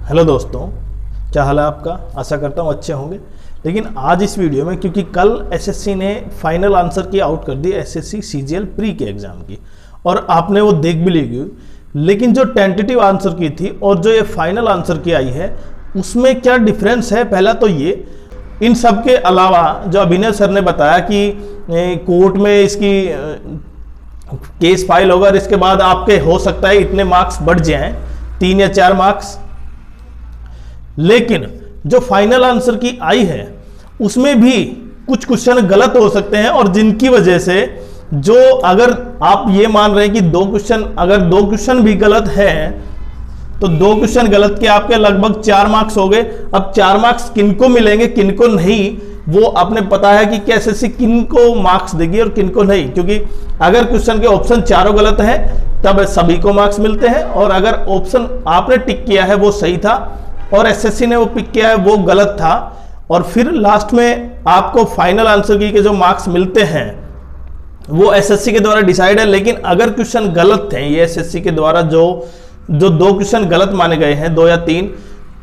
Hello दोस्तों, क्या हाल है आपका। आशा करता हूँ अच्छे होंगे। लेकिन आज इस वीडियो में, क्योंकि कल एसएससी ने फाइनल आंसर की आउट कर दी एसएससी सीजीएल प्री के एग्जाम की, और आपने वो देख भी ली, लेकिन जो टेंटेटिव आंसर की थी और जो ये फाइनल आंसर की आई है उसमें क्या डिफरेंस है। पहला तो ये, इन सब के अलावा जो अभिनव सर ने बताया कि कोर्ट में इसकी केस फाइल होगा और इसके बाद आपके हो सकता है इतने मार्क्स बढ़ जाएं, 3 या 4 मार्क्स। लेकिन जो फाइनल आंसर की आई है उसमें भी कुछ क्वेश्चन गलत हो सकते हैं, और जिनकी वजह से जो, अगर आप ये मान रहे हैं कि 2 क्वेश्चन, अगर 2 क्वेश्चन भी गलत हैं तो 2 क्वेश्चन गलत के आपके लगभग 4 मार्क्स हो गए। अब 4 मार्क्स किनको मिलेंगे किनको नहीं, वो आपने पता है कि कैसे से किनको मार्क्स देगी और किनको नहीं, क्योंकि अगर क्वेश्चन के ऑप्शन चारों गलत हैं तब सभी को मार्क्स मिलते हैं, और अगर ऑप्शन आपने टिक किया है वो सही था और एसएससी ने वो पिक किया है वो गलत था, और फिर लास्ट में आपको फाइनल आंसर की के जो मार्क्स मिलते हैं वो एसएससी के द्वारा डिसाइड है। लेकिन अगर क्वेश्चन गलत थे, ये एसएससी के द्वारा जो 2 क्वेश्चन गलत माने गए हैं, 2 या 3,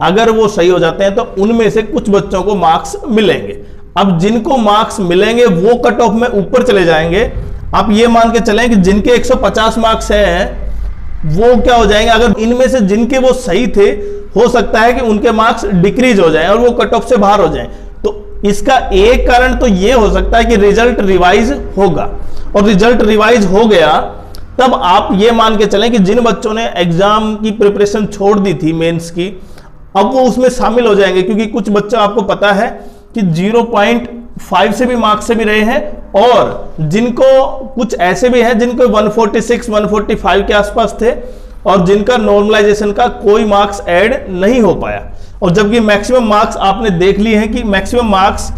अगर वो सही हो जाते हैं तो उनमें से कुछ बच्चों को मार्क्स मिलेंगे। अब जिनको मार्क्स मिलेंगे वो कट ऑफ में ऊपर चले जाएंगे। आप ये मान के चलें कि जिनके 150 मार्क्स हैं वो क्या हो जाएंगे, अगर इनमें से जिनके वो सही थे हो सकता है कि उनके मार्क्स डिक्रीज हो जाएं और वो कट ऑफ से बाहर हो जाएं। तो इसका एक कारण तो ये हो सकता है कि रिजल्ट रिवाइज होगा, और रिजल्ट रिवाइज हो गया तब आप ये मान के चलें कि जिन बच्चों ने एग्जाम की प्रिपरेशन छोड़ दी थी मेंस की, अब वो उसमें शामिल हो जाएंगे, क्योंकि कुछ बच्चे आपको पता है कि 0.5 से भी मार्क्स से भी रहे हैं, और जिनको कुछ ऐसे भी हैं जिनको 146 145 के आसपास थे और जिनका नॉर्मलाइजेशन का कोई मार्क्स ऐड नहीं हो पाया। और जबकि मैक्सिमम मार्क्स आपने देख लिए हैं कि मैक्सिमम मार्क्स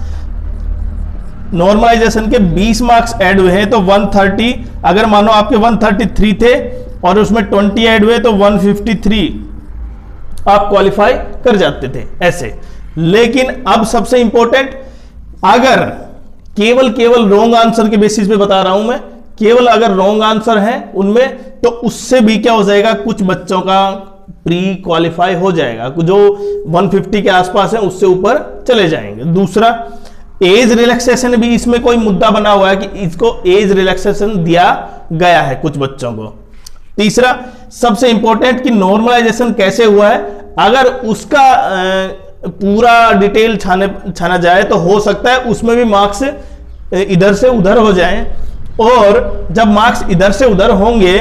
नॉर्मलाइजेशन के 20 मार्क्स ऐड हुए हैं, तो 130, अगर मानो आपके 133 थे और उसमें 20 ऐड हुए तो 153 आप क्वालिफाई कर जाते थे ऐसे। लेकिन अब सबसे इंपॉर्टेंट, अगर केवल रॉन्ग आंसर के बेसिस पे बता रहा हूं मैं, केवल अगर रॉन्ग आंसर है उनमें, तो उससे भी क्या हो जाएगा, कुछ बच्चों का प्री क्वालिफाई हो जाएगा, जो 150 के आसपास है उससे ऊपर चले जाएंगे। दूसरा, एज रिलैक्सेशन भी इसमें कोई मुद्दा बना हुआ है कि इसको एज रिलैक्सेशन दिया गया है कुछ बच्चों को। तीसरा, सबसे इंपॉर्टेंट कि नॉर्मलाइजेशन कैसे हुआ है, अगर उसका पूरा डिटेल छाना जाए तो हो सकता है उसमें भी मार्क्स इधर से उधर हो जाएं, और जब मार्क्स इधर से उधर होंगे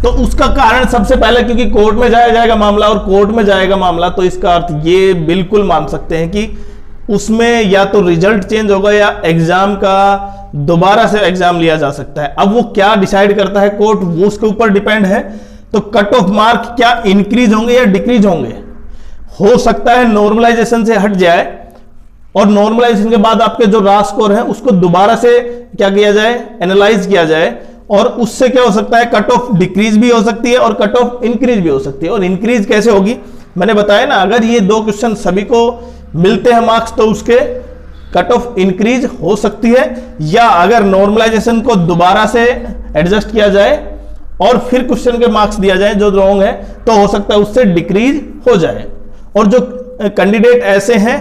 तो उसका कारण सबसे पहले, क्योंकि कोर्ट में जाएगा मामला, और कोर्ट में जाएगा मामला तो इसका अर्थ ये बिल्कुल मान सकते हैं कि उसमें या तो रिजल्ट चेंज होगा या एग्जाम का दोबारा से एग्जाम लिया जा सकता है। अब वो क्या डिसाइड करता है कोर्ट, वो उसके ऊपर डिपेंड है। तो कट ऑफ मार्क क्या इंक्रीज होंगे या डिक्रीज होंगे, हो सकता है नॉर्मलाइजेशन से हट जाए और नॉर्मलाइजेशन के बाद आपके जो रॉ स्कोर है उसको दोबारा से क्या किया जाए, एनालाइज किया जाए, और उससे क्या हो सकता है, कट ऑफ डिक्रीज भी हो सकती है और कट ऑफ इंक्रीज भी हो सकती है। और इंक्रीज कैसे होगी, मैंने बताया ना, अगर ये 2 क्वेश्चन सभी को मिलते हैं मार्क्स तो उसके कट ऑफ इंक्रीज हो सकती है, या अगर नॉर्मलाइजेशन को दोबारा से एडजस्ट किया जाए और फिर क्वेश्चन के मार्क्स दिया जाए जो रॉन्ग है, तो हो सकता है उससे डिक्रीज हो जाए। और जो कैंडिडेट ऐसे हैं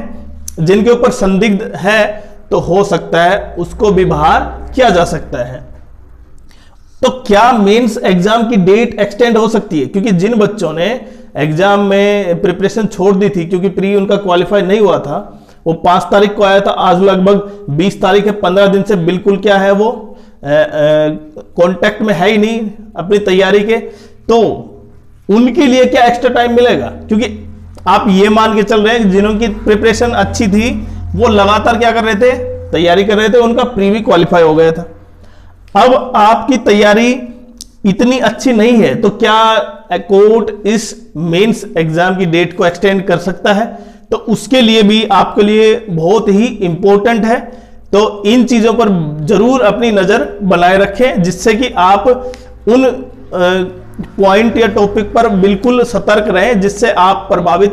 जिनके ऊपर संदिग्ध है तो हो सकता है उसको भी बाहर किया जा सकता है। तो क्या मेंस एग्जाम की डेट एक्सटेंड हो सकती है, क्योंकि जिन बच्चों ने एग्जाम में प्रिपरेशन छोड़ दी थी क्योंकि प्री उनका क्वालिफाई नहीं हुआ था, वो 5 तारीख को आया था, आज लगभग 20 तारीख है, 15 दिन से बिल्कुल क्या है वो कांटेक्ट में है ही नहीं अपनी तैयारी के, तो उनके लिए क्या एक्स्ट्रा टाइम मिलेगा, क्योंकि आप ये मान के चल रहे हैं जिनकी प्रिपरेशन अच्छी थी वो लगातार क्या कर रहे थे, तैयारी कर रहे थे, उनका प्री भी क्वालिफाई हो गया था। अब आपकी तैयारी इतनी अच्छी नहीं है तो क्या कोर्ट इस मेंस एग्जाम की डेट को एक्सटेंड कर सकता है, तो उसके लिए भी आपके लिए बहुत ही इंपॉर्टेंट है। तो इन चीजों पर जरूर अपनी नजर बनाए रखें, जिससे कि आप उन पॉइंट या टॉपिक पर बिल्कुल सतर्क रहें जिससे आप प्रभावित